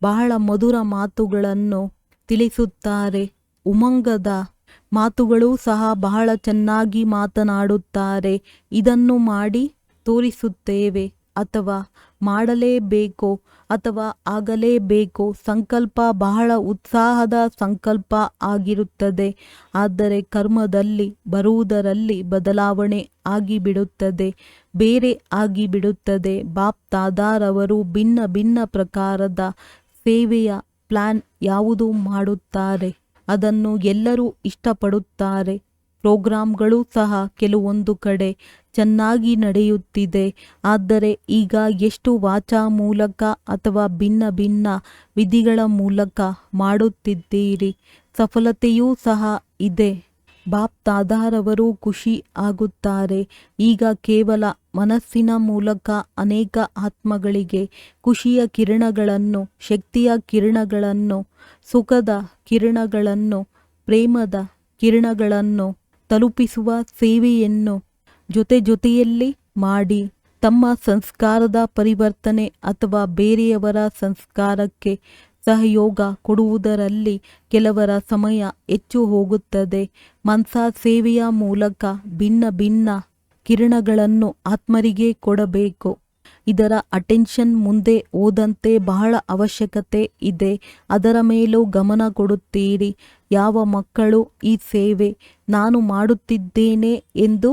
ಬಹಳ ಮಧುರ ಮಾತುಗಳನ್ನು ತಿಳಿಸುತ್ತಾರೆ. ಉಮಂಗದ ಮಾತುಗಳು ಸಹ ಬಹಳ ಚೆನ್ನಾಗಿ ಮಾತನಾಡುತ್ತಾರೆ. ಇದನ್ನು ಮಾಡಿ ತೋರಿಸುತ್ತೇವೆ ಅಥವಾ ಮಾಡಲೇಬೇಕು ಅಥವಾ ಆಗಲೇಬೇಕು. ಸಂಕಲ್ಪ ಬಹಳ ಉತ್ಸಾಹದ ಸಂಕಲ್ಪ ಆಗಿರುತ್ತದೆ. ಆದರೆ ಕರ್ಮದಲ್ಲಿ ಬರುವುದರಲ್ಲಿ ಬದಲಾವಣೆ ಆಗಿಬಿಡುತ್ತದೆ, ಬೇರೆ ಆಗಿಬಿಡುತ್ತದೆ. ಬಾಪ್ತಾದಾರವರು ಭಿನ್ನ ಭಿನ್ನ ಪ್ರಕಾರದ ಸೇವೆಯ ಪ್ಲಾನ್ ಯಾವುದು ಮಾಡುತ್ತಾರೆ ಅದನ್ನು ಎಲ್ಲರೂ ಇಷ್ಟಪಡುತ್ತಾರೆ. ಪ್ರೋಗ್ರಾಂಗಳು ಸಹ ಕೆಲವೊಂದು ಕಡೆ ಚೆನ್ನಾಗಿ ನಡೆಯುತ್ತಿದೆ. ಆದರೆ ಈಗ ಎಷ್ಟು ವಾಚಾ ಮೂಲಕ ಅಥವಾ ಭಿನ್ನ ಭಿನ್ನ ವಿಧಿಗಳ ಮೂಲಕ ಮಾಡುತ್ತಿದ್ದೀರಿ? ಸಫಲತೆಯೂ ಸಹ ಇದೆ. ಬಾಪ್ತಾದಾರವರು ಖುಷಿ ಆಗುತ್ತಾರೆ. ಈಗ ಕೇವಲ ಮನಸ್ಸಿನ ಮೂಲಕ ಅನೇಕ ಆತ್ಮಗಳಿಗೆ ಖುಷಿಯ ಕಿರಣಗಳನ್ನು, ಶಕ್ತಿಯ ಕಿರಣಗಳನ್ನು, ಸುಖದ ಕಿರಣಗಳನ್ನು, ಪ್ರೇಮದ ಕಿರಣಗಳನ್ನು ತಲುಪಿಸುವ ಸೇವೆಯನ್ನು ಜೊತೆಯಲ್ಲಿ ಮಾಡಿ ತಮ್ಮ ಸಂಸ್ಕಾರದ ಪರಿವರ್ತನೆ ಅಥವಾ ಬೇರೆಯವರ ಸಂಸ್ಕಾರಕ್ಕೆ ಸಹಯೋಗ ಕೊಡುವುದರಲ್ಲಿ ಕೆಲವರ ಸಮಯ ಹೆಚ್ಚು ಹೋಗುತ್ತದೆ. ಮನ್ಸಾ ಸೇವೆಯ ಮೂಲಕ ಭಿನ್ನ ಭಿನ್ನ ಕಿರಣಗಳನ್ನು ಆತ್ಮರಿಗೆ ಕೊಡಬೇಕು. ಇದರ ಅಟೆನ್ಷನ್ ಮುಂದೆ ಹೋದಂತೆ ಬಹಳ ಅವಶ್ಯಕತೆ ಇದೆ. ಅದರ ಮೇಲೂ ಗಮನ ಕೊಡುತ್ತೀರಿ. ಯಾವ ಮಕ್ಕಳು ಈ ಸೇವೆ ನಾನು ಮಾಡುತ್ತಿದ್ದೇನೆ ಎಂದು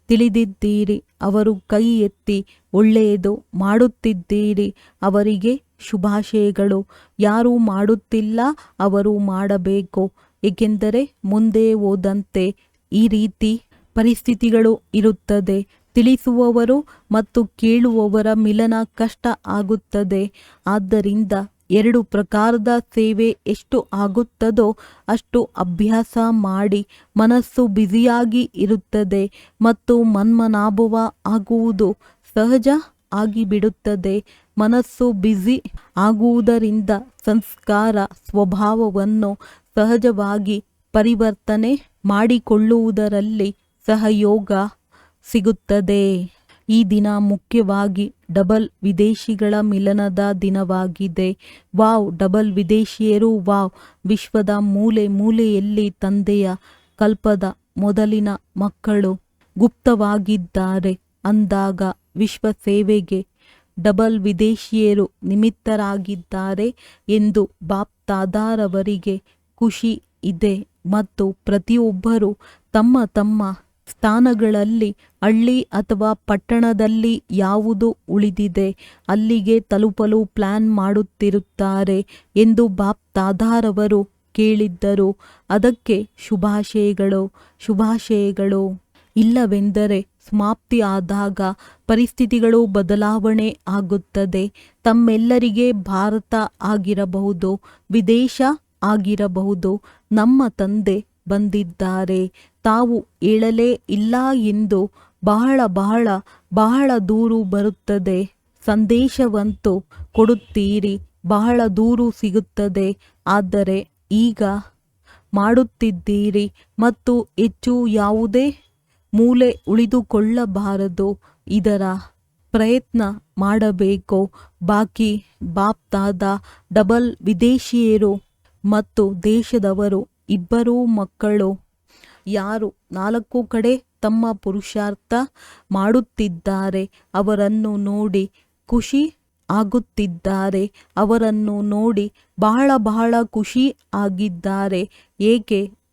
ತಿಳಿದಿದ್ದೀರಿ ಅವರು ಕೈ ಎತ್ತಿ ಒಳ್ಳೆಯದು ಮಾಡುತ್ತಿದ್ದೀರಿ, ಅವರಿಗೆ ಶುಭಾಶಯಗಳು. ಯಾರು ಮಾಡುತ್ತಿಲ್ಲ ಅವರು ಮಾಡಬೇಕು. ಏಕೆಂದರೆ ಮುಂದೆ ಹೋದಂತೆ ಈ ರೀತಿ ಪರಿಸ್ಥಿತಿಗಳು ಇರುತ್ತದೆ. ತಿಳಿಸುವವರು ಮತ್ತು ಕೇಳುವವರ ಮಿಲನ ಕಷ್ಟ ಆಗುತ್ತದೆ. ಆದ್ದರಿಂದ 2 ಪ್ರಕಾರದ ಸೇವೆ ಎಷ್ಟು ಆಗುತ್ತದೋ ಅಷ್ಟು ಅಭ್ಯಾಸ ಮಾಡಿ. ಮನಸ್ಸು ಬ್ಯುಸಿಯಾಗಿ ಇರುತ್ತದೆ ಮತ್ತು ಮನ್ಮನಾಭವ ಆಗುವುದು ಸಹಜ ಆಗಿಬಿಡುತ್ತದೆ. ಮನಸ್ಸು ಬ್ಯುಸಿ ಆಗುವುದರಿಂದ ಸಂಸ್ಕಾರ ಸ್ವಭಾವವನ್ನು ಸಹಜವಾಗಿ ಪರಿವರ್ತನೆ ಮಾಡಿಕೊಳ್ಳುವುದರಲ್ಲಿ ಸಹಯೋಗ ಸಿಗುತ್ತದೆ. ಈ ದಿನ ಮುಖ್ಯವಾಗಿ ಡಬಲ್ ವಿದೇಶಿಗಳ ಮಿಲನದ ದಿನವಾಗಿದೆ. ವಾವ್, ಡಬಲ್ ವಿದೇಶಿಯರು, ವಾವ್! ವಿಶ್ವದ ಮೂಲೆ ಮೂಲೆಯಲ್ಲಿ ತಂದೆಯ ಕಲ್ಪದ ಮೊದಲಿನ ಮಕ್ಕಳು ಗುಪ್ತವಾಗಿದ್ದಾರೆ ಅಂದಾಗ ವಿಶ್ವ ಸೇವೆಗೆ ಡಬಲ್ ವಿದೇಶಿಯರು ನಿಮಿತ್ತರಾಗಿದ್ದಾರೆ ಎಂದು ಬಾಪ್ತಾದಾರವರಿಗೆ ಖುಷಿ ಇದೆ. ಮತ್ತು ಪ್ರತಿಯೊಬ್ಬರೂ ತಮ್ಮ ತಮ್ಮ ಸ್ಥಾನಗಳಲ್ಲಿ ಹಳ್ಳಿ ಅಥವಾ ಪಟ್ಟಣದಲ್ಲಿ ಯಾವುದು ಉಳಿದಿದೆ ಅಲ್ಲಿಗೆ ತಲುಪಲು ಪ್ಲಾನ್ ಮಾಡುತ್ತಿರುತ್ತಾರೆ ಎಂದು ಬಾಪ್ತಾದಾರವರು ಕೇಳಿದ್ದರು. ಅದಕ್ಕೆ ಶುಭಾಶಯಗಳು, ಶುಭಾಶಯಗಳು. ಇಲ್ಲವೆಂದರೆ ಸಮಾಪ್ತಿ ಆದಾಗ ಪರಿಸ್ಥಿತಿಗಳು ಬದಲಾವಣೆ ಆಗುತ್ತದೆ. ತಮ್ಮೆಲ್ಲರಿಗೆ ಭಾರತ ಆಗಿರಬಹುದು, ವಿದೇಶ ಆಗಿರಬಹುದು, ನಮ್ಮ ತಂದೆ ಬಂದಿದ್ದಾರೆ, ತಾವು ಹೇಳಲೇ ಇಲ್ಲ ಎಂದು ಬಹಳ ಬಹಳ ಬಹಳ ದೂರು ಬರುತ್ತದೆ. ಸಂದೇಶವಂತೂ ಕೊಡುತ್ತೀರಿ, ಬಹಳ ದೂರು ಸಿಗುತ್ತದೆ. ಆದರೆ ಈಗ ಮಾಡುತ್ತಿದ್ದೀರಿ ಮತ್ತು ಹೆಚ್ಚು ಯಾವುದೇ ಮೂಲೆ ಉಳಿದುಕೊಳ್ಳಬಾರದು. ಇದರ ಪ್ರಯತ್ನ ಮಾಡಬೇಕು. ಬಾಕಿ ಬಾಪ್ತಾದ ಡಬಲ್ ವಿದೇಶಿಯರು ಮತ್ತು ದೇಶದವರು ಇಬ್ಬರೂ ಮಕ್ಕಳು ಯಾರು 4 ಕಡೆ ತಮ್ಮ ಪುರುಷಾರ್ಥ ಮಾಡುತ್ತಿದ್ದಾರೆ ಅವರನ್ನು ನೋಡಿ ಖುಷಿ ಆಗುತ್ತಿದ್ದಾರೆ. ಅವರನ್ನು ನೋಡಿ ಬಹಳ ಬಹಳ ಖುಷಿ ಆಗಿದ್ದಾರೆ.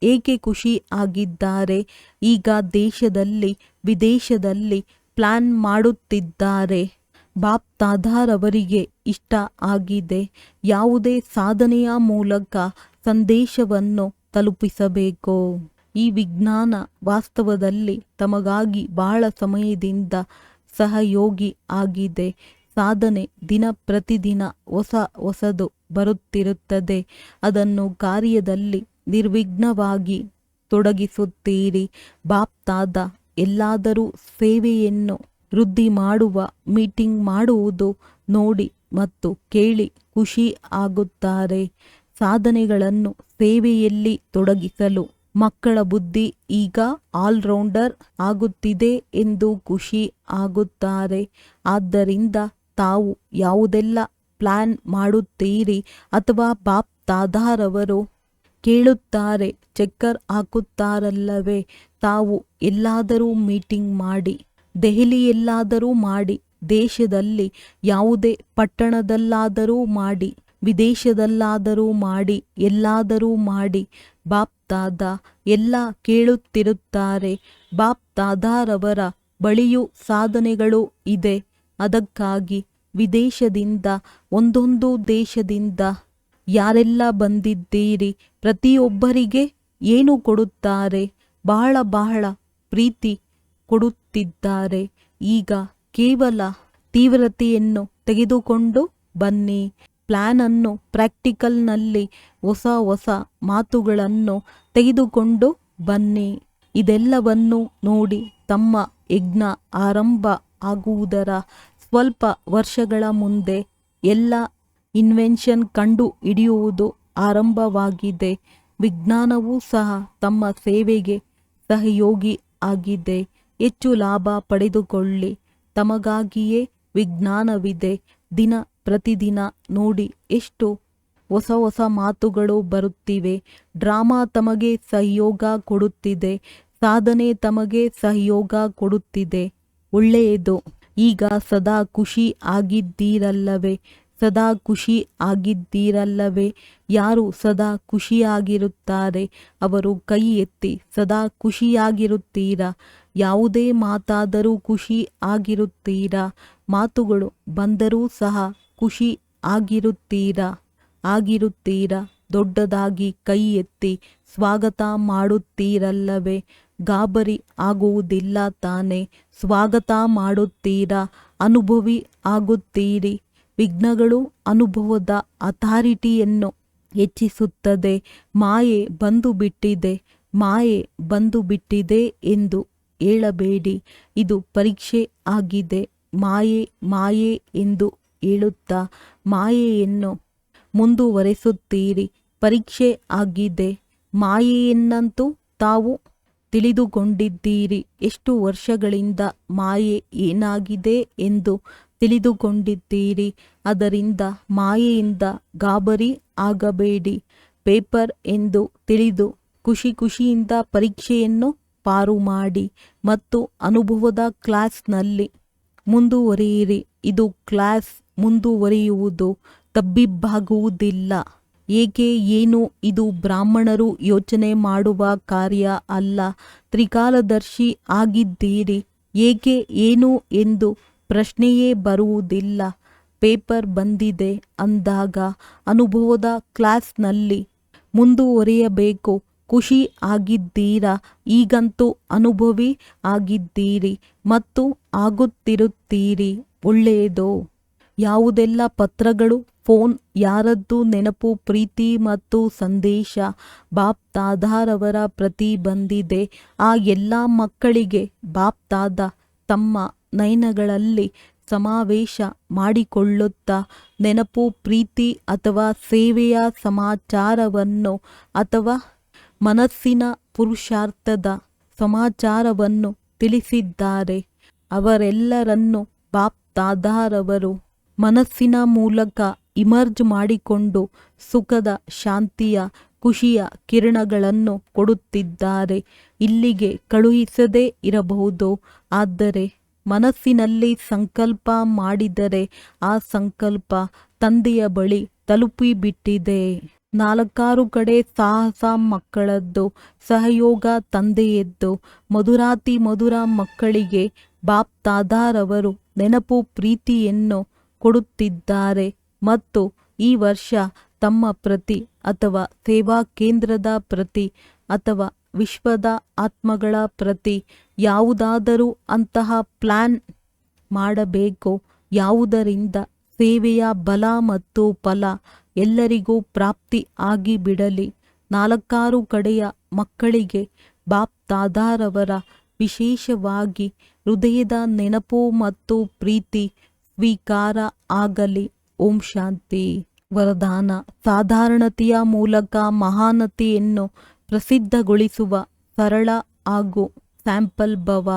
ಏಕೆ ಖುಷಿ ಆಗಿದ್ದಾರೆ? ಈಗ ದೇಶದಲ್ಲಿ ವಿದೇಶದಲ್ಲಿ ಪ್ಲಾನ್ ಮಾಡುತ್ತಿದ್ದಾರೆ. ಬಾಪ್ತಾದಾರವರಿಗೆ ಇಷ್ಟ ಆಗಿದೆ. ಯಾವುದೇ ಸಾಧನೆಯ ಮೂಲಕ ಸಂದೇಶವನ್ನು ತಲುಪಿಸಬೇಕು. ಈ ವಿಜ್ಞಾನ ವಾಸ್ತವದಲ್ಲಿ ತಮಗಾಗಿ ಬಹಳ ಸಮಯದಿಂದ ಸಹಯೋಗಿ ಆಗಿದೆ. ಸಾಧನೆ ದಿನ ಪ್ರತಿದಿನ ಹೊಸದು ಬರುತ್ತಿರುತ್ತದೆ. ಅದನ್ನು ಕಾರ್ಯದಲ್ಲಿ ನಿರ್ವಿಘ್ನವಾಗಿ ತೊಡಗಿಸುತ್ತೀರಿ. ಬಾಪ್ತಾದ ಎಲ್ಲಾದರೂ ಸೇವೆಯನ್ನು ವೃದ್ಧಿ ಮಾಡುವ ಮೀಟಿಂಗ್ ಮಾಡುವುದು ನೋಡಿ ಮತ್ತು ಕೇಳಿ ಖುಷಿ ಆಗುತ್ತಾರೆ. ಸಾಧನೆಗಳನ್ನು ಸೇವೆಯಲ್ಲಿ ತೊಡಗಿಸಲು ಮಕ್ಕಳ ಬುದ್ಧಿ ಈಗ ಆಲ್ರೌಂಡರ್ ಆಗುತ್ತಿದೆ ಎಂದು ಖುಷಿ ಆಗುತ್ತಾರೆ. ಆದ್ದರಿಂದ ತಾವು ಯಾವುದೆಲ್ಲ ಪ್ಲಾನ್ ಮಾಡುತ್ತೀರಿ ಅಥವಾ ಬಾಪ್ ದಾದಾರವರು ಕೇಳುತ್ತಾರೆ, ಚಕ್ಕರ್ ಹಾಕುತ್ತಾರಲ್ಲವೇ, ತಾವು ಎಲ್ಲಾದರೂ ಮೀಟಿಂಗ್ ಮಾಡಿ, ದೆಹಲಿಯಲ್ಲಾದರೂ ಮಾಡಿ, ದೇಶದಲ್ಲಿ ಯಾವುದೇ ಪಟ್ಟಣದಲ್ಲಾದರೂ ಮಾಡಿ, ವಿದೇಶದಲ್ಲಾದರೂ ಮಾಡಿ, ಎಲ್ಲಾದರೂ ಮಾಡಿ, ಬಾಪ್ ದಾದಾ ಎಲ್ಲ ಕೇಳುತ್ತಿರುತ್ತಾರೆ. ಬಾಪ್ ದಾದಾರವರ ಬಳಿಯೂ ಸಾಧನೆಗಳು ಇದೆ. ಅದಕ್ಕಾಗಿ ವಿದೇಶದಿಂದ, ಒಂದೊಂದು ದೇಶದಿಂದ ಯಾರೆಲ್ಲ ಬಂದಿದ್ದೀರಿ, ಪ್ರತಿಯೊಬ್ಬರಿಗೆ ಏನು ಕೊಡುತ್ತಾರೆ, ಬಹಳ ಬಹಳ ಪ್ರೀತಿ ಕೊಡುತ್ತಿದ್ದಾರೆ. ಈಗ ಕೇವಲ ತೀವ್ರತೆಯನ್ನು ತೆಗೆದುಕೊಂಡು ಬನ್ನಿ. ಪ್ಲ್ಯಾನನ್ನು ಪ್ರಾಕ್ಟಿಕಲ್ನಲ್ಲಿ ಹೊಸ ಹೊಸ ಮಾತುಗಳನ್ನು ತೆಗೆದುಕೊಂಡು ಬನ್ನಿ. ಇದೆಲ್ಲವನ್ನು ನೋಡಿ ತಮ್ಮ ಯಜ್ಞ ಆರಂಭ ಆಗುವುದರ ಸ್ವಲ್ಪ ವರ್ಷಗಳ ಮುಂದೆ ಎಲ್ಲ ಇನ್ವೆನ್ಷನ್ ಕಂಡು ಹಿಡಿಯುವುದು ಆರಂಭವಾಗಿದೆ. ವಿಜ್ಞಾನವೂ ಸಹ ತಮ್ಮ ಸೇವೆಗೆ ಸಹಯೋಗಿ ಆಗಿದೆ. ಹೆಚ್ಚು ಲಾಭ ಪಡೆದುಕೊಳ್ಳಿ. ತಮಗಾಗಿಯೇ ವಿಜ್ಞಾನವಿದೆ. ದಿನ ಪ್ರತಿದಿನ ನೋಡಿ ಎಷ್ಟು ಹೊಸ ಹೊಸ ಮಾತುಗಳು ಬರುತ್ತಿವೆ. ಡ್ರಾಮಾ ತಮಗೆ ಸಹಯೋಗ ಕೊಡುತ್ತಿದೆ. ಸಾಧನೆ ತಮಗೆ ಸಹಯೋಗ ಕೊಡುತ್ತಿದೆ. ಒಳ್ಳೆಯದು. ಈಗ ಸದಾ ಖುಷಿ ಆಗಿದ್ದೀರಲ್ಲವೇ? ಸದಾ ಖುಷಿ ಆಗಿದ್ದೀರಲ್ಲವೇ? ಯಾರು ಸದಾ ಖುಷಿಯಾಗಿರುತ್ತಾರೆ ಅವರು ಕೈ ಎತ್ತಿ. ಸದಾ ಖುಷಿಯಾಗಿರುತ್ತೀರಾ? ಯಾವುದೇ ಮಾತಾದರೂ ಖುಷಿ ಆಗಿರುತ್ತೀರಾ? ಮಾತುಗಳು ಬಂದರೂ ಸಹ ಖುಷಿ ಆಗಿರುತ್ತೀರಾ? ದೊಡ್ಡದಾಗಿ ಕೈ ಎತ್ತಿ ಸ್ವಾಗತ ಮಾಡುತ್ತೀರಲ್ಲವೇ? ಗಾಬರಿ ಆಗುವುದಿಲ್ಲ ತಾನೇ? ಸ್ವಾಗತ ಮಾಡುತ್ತೀರಾ? ಅನುಭವಿ ಆಗುತ್ತೀರಿ. ವಿಘ್ನಗಳು ಅನುಭವದ ಅಥಾರಿಟಿಯನ್ನು ಹೆಚ್ಚಿಸುತ್ತದೆ. ಮಾಯೆ ಬಂದು ಬಿಟ್ಟಿದೆ ಎಂದು ಹೇಳಬೇಡಿ. ಇದು ಪರೀಕ್ಷೆ ಆಗಿದೆ. ಮಾಯೆ ಎಂದು ಹೇಳುತ್ತಾ ಮಾಯೆಯನ್ನು ಮುಂದುವರೆಸುತ್ತೀರಿ. ಪರೀಕ್ಷೆ ಆಗಿದೆ. ಮಾಯೆಯನ್ನಂತೂ ತಾವು ತಿಳಿದುಕೊಂಡಿದ್ದೀರಿ. ಎಷ್ಟು ವರ್ಷಗಳಿಂದ ಮಾಯೆ ಏನಾಗಿದೆ ಎಂದು ತಿಳಿದುಕೊಂಡಿದ್ದೀರಿ. ಅದರಿಂದ ಮಾಯೆಯಿಂದ ಗಾಬರಿ ಆಗಬೇಡಿ. ಪೇಪರ್ ಎಂದು ತಿಳಿದು ಖುಷಿಯಿಂದ ಪರೀಕ್ಷೆಯನ್ನು ಪಾರು ಮಾಡಿ ಮತ್ತು ಅನುಭವದ ಕ್ಲಾಸ್ನಲ್ಲಿ ಮುಂದುವರಿಯಿರಿ. ಇದು ಕ್ಲಾಸ್ ಮುಂದುವರಿಯುವುದು, ತಬ್ಬಿಬ್ಬಾಗುವುದಿಲ್ಲ. ಏಕೆ ಏನು ಇದು ಬ್ರಾಹ್ಮಣರು ಯೋಚನೆ ಮಾಡುವ ಕಾರ್ಯ ಅಲ್ಲ. ತ್ರಿಕಾಲದರ್ಶಿ ಆಗಿದ್ದೀರಿ. ಏಕೆ ಏನು ಎಂದು ಪ್ರಶ್ನೆಯೇ ಬರುವುದಿಲ್ಲ. ಪೇಪರ್ ಬಂದಿದೆ ಅಂದಾಗ ಅನುಭವದ ಕ್ಲಾಸ್ನಲ್ಲಿ ಮುಂದುವರಿಯಬೇಕು. ಖುಷಿ ಆಗಿದ್ದೀರಾ? ಈಗಂತೂ ಅನುಭವಿ ಆಗಿದ್ದೀರಿ ಮತ್ತು ಆಗುತ್ತಿರುತ್ತೀರಿ. ಒಳ್ಳೆಯದು. ಯಾವುದೆಲ್ಲ ಪತ್ರಗಳು, ಫೋನ್, ಯಾರದ್ದು ನೆನಪು, ಪ್ರೀತಿ ಮತ್ತು ಸಂದೇಶ ಬಾಪ್ ದಾದಾರವರ ಪ್ರತಿ ಬಂದಿದೆ. ಆ ಎಲ್ಲ ಮಕ್ಕಳಿಗೆ ಬಾಪ್ ದಾದಾ ತಮ್ಮ ನಯನಗಳಲ್ಲಿ ಸಮಾವೇಶ ಮಾಡಿಕೊಳ್ಳುತ್ತಾ ನೆನಪು, ಪ್ರೀತಿ ಅಥವಾ ಸೇವೆಯ ಸಮಾಚಾರವನ್ನು ಅಥವಾ ಮನಸ್ಸಿನ ಪುರುಷಾರ್ಥದ ಸಮಾಚಾರವನ್ನು ತಿಳಿಸಿದ್ದಾರೆ. ಅವರೆಲ್ಲರನ್ನು ಬಾಪ್ ದಾದಾರವರು ಮನಸ್ಸಿನ ಮೂಲಕ ಇಮರ್ಜ್ ಮಾಡಿಕೊಂಡು ಸುಖದ, ಶಾಂತಿಯ, ಖುಷಿಯ ಕಿರಣಗಳನ್ನು ಕೊಡುತ್ತಿದ್ದಾರೆ. ಇಲ್ಲಿಗೆ ಕಳುಹಿಸದೇ ಇರಬಹುದು. ಆದರೆ ಮನಸ್ಸಿನಲ್ಲಿ ಸಂಕಲ್ಪ ಮಾಡಿದರೆ ಆ ಸಂಕಲ್ಪ ತಂದೆಯ ಬಳಿ ತಲುಪಿಬಿಟ್ಟಿದೆ. 4 ಕಡೆ ಸಾಹಸ ಮಕ್ಕಳದ್ದು, ಸಹಯೋಗ ತಂದೆಯದ್ದು. ಮಧುರಾತಿ ಮಧುರ ಮಕ್ಕಳಿಗೆ ಬಾಪ್ ದಾದಾರವರು ನೆನಪು, ಪ್ರೀತಿಯನ್ನು ಕೊಡುತ್ತಿದ್ದಾರೆ ಮತ್ತು ಈ ವರ್ಷ ತಮ್ಮ ಪ್ರತಿ ಅಥವಾ ಸೇವಾ ಕೇಂದ್ರದ ಪ್ರತಿ ಅಥವಾ ವಿಶ್ವದ ಆತ್ಮಗಳ ಪ್ರತಿ ಯಾವುದಾದರೂ ಅಂತಹ ಪ್ಲಾನ್ ಮಾಡಬೇಕು. ಯಾವುದರಿಂದ ಸೇವೆಯ ಬಲ ಮತ್ತು ಫಲ ಎಲ್ಲರಿಗೂ ಪ್ರಾಪ್ತಿ ಆಗಿಬಿಡಲಿ. 4 ಕಡೆಯ ಮಕ್ಕಳಿಗೆ ಬಾಪ್ ದಾದಾರವರ ವಿಶೇಷವಾಗಿ ಹೃದಯದ ನೆನಪು ಮತ್ತು ಪ್ರೀತಿ ಸ್ವೀಕಾರ ಆಗಲಿ. ಓಂ ಶಾಂತಿ. ವರದಾನ. ಸಾಧಾರಣತೆಯ ಮೂಲಕ ಮಹಾನತೆಯನ್ನು ಪ್ರಸಿದ್ಧಗೊಳಿಸುವ ಸರಳ ಹಾಗೂ ಸ್ಯಾಂಪಲ್ ಭವ.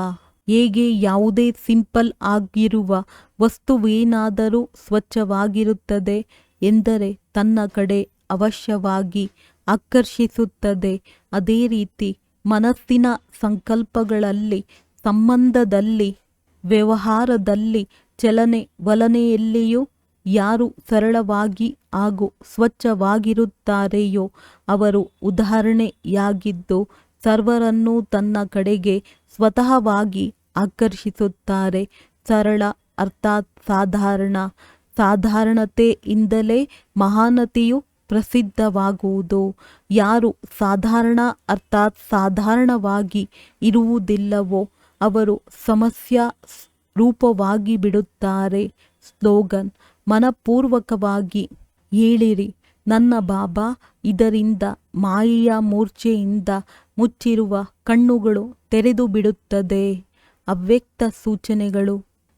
ಹೇಗೆ ಯಾವುದೇ ಸಿಂಪಲ್ ಆಗಿರುವ ವಸ್ತುವೇನಾದರೂ ಸ್ವಚ್ಛವಾಗಿರುತ್ತದೆ ಎಂದರೆ ತನ್ನ ಕಡೆ ಅವಶ್ಯವಾಗಿ ಆಕರ್ಷಿಸುತ್ತದೆ, ಅದೇ ರೀತಿ ಮನಸ್ಸಿನ ಸಂಕಲ್ಪಗಳಲ್ಲಿ, ಸಂಬಂಧದಲ್ಲಿ, ವ್ಯವಹಾರದಲ್ಲಿ, ಚಲನೆ ವಲನೆಯಲ್ಲಿಯೂ ಯಾರು ಸರಳವಾಗಿ ಹಾಗೂ ಸ್ವಚ್ಛವಾಗಿರುತ್ತಾರೆಯೋ ಅವರು ಉದಾಹರಣೆಯಾಗಿದ್ದು ಸರ್ವರನ್ನೂ ತನ್ನ ಕಡೆಗೆ ಸ್ವತಃವಾಗಿ ಆಕರ್ಷಿಸುತ್ತಾರೆ. ಸರಳ ಅರ್ಥಾತ್ ಸಾಧಾರಣ. ಸಾಧಾರಣತೆಯಿಂದಲೇ ಮಹಾನತೆಯು ಪ್ರಸಿದ್ಧವಾಗುವುದು. ಯಾರು ಸಾಧಾರಣ ಅರ್ಥಾತ್ ಸಾಧಾರಣವಾಗಿ ಇರುವುದಿಲ್ಲವೋ ಅವರು ಸಮಸ್ಯಾ ರೂಪವಾಗಿ ಬಿಡುತ್ತಾರೆ. ಸ್ಲೋಗನ್: ಮನಪೂರ್ವಕವಾಗಿ ಹೇಳಿರಿ, ನನ್ನ ಬಾಬಾ. ಇದರಿಂದ ಮಾಯೆಯ ಮೂರ್ಛೆಯಿಂದ ಮುಚ್ಚಿರುವ ಕಣ್ಣುಗಳು ತೆರೆದು ಬಿಡುತ್ತದೆ. ಅವ್ಯಕ್ತ ಸೂಚನೆಗಳು: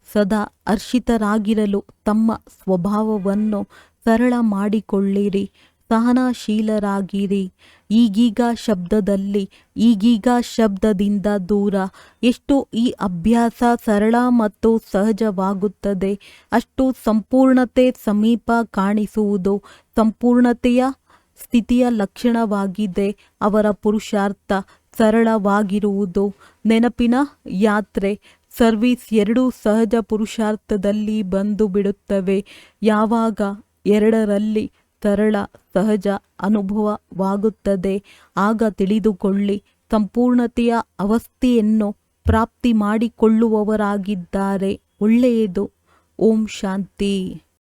ಸದಾ ಹರ್ಷಿತರಾಗಿರಲು ತಮ್ಮ ಸ್ವಭಾವವನ್ನು ಸರಳ ಮಾಡಿಕೊಳ್ಳಿರಿ. ಸಹನಶೀಲರಾಗಿರಿ. ಈಗೀಗ ಶಬ್ದದಲ್ಲಿ, ಈಗೀಗ ಶಬ್ದದಿಂದ ದೂರ. ಎಷ್ಟು ಈ ಅಭ್ಯಾಸ ಸರಳ ಮತ್ತು ಸಹಜವಾಗುತ್ತದೆ ಅಷ್ಟು ಸಂಪೂರ್ಣತೆ ಸಮೀಪ ಕಾಣಿಸುವುದು. ಸಂಪೂರ್ಣತೆಯ ಸ್ಥಿತಿಯ ಲಕ್ಷಣವಾಗಿದೆ ಅವರ ಪುರುಷಾರ್ಥ ಸರಳವಾಗಿರುವುದು. ನೆನಪಿನ ಯಾತ್ರೆ, ಸರ್ವಿಸ್ ಎರಡೂ ಸಹಜ ಪುರುಷಾರ್ಥದಲ್ಲಿ ಬಂದು ಬಿಡುತ್ತವೆ. ಯಾವಾಗ ಎರಡರಲ್ಲಿ ಸರಳ ಸಹಜ ಅನುಭವವಾಗುತ್ತದೆ ಆಗ ತಿಳಿದುಕೊಳ್ಳಿ ಸಂಪೂರ್ಣತೆಯ ಅವಸ್ಥೆಯನ್ನು ಪ್ರಾಪ್ತಿ ಮಾಡಿಕೊಳ್ಳುವವರಾಗಿದ್ದಾರೆ. ಒಳ್ಳೆಯದು. ಓಂ ಶಾಂತಿ.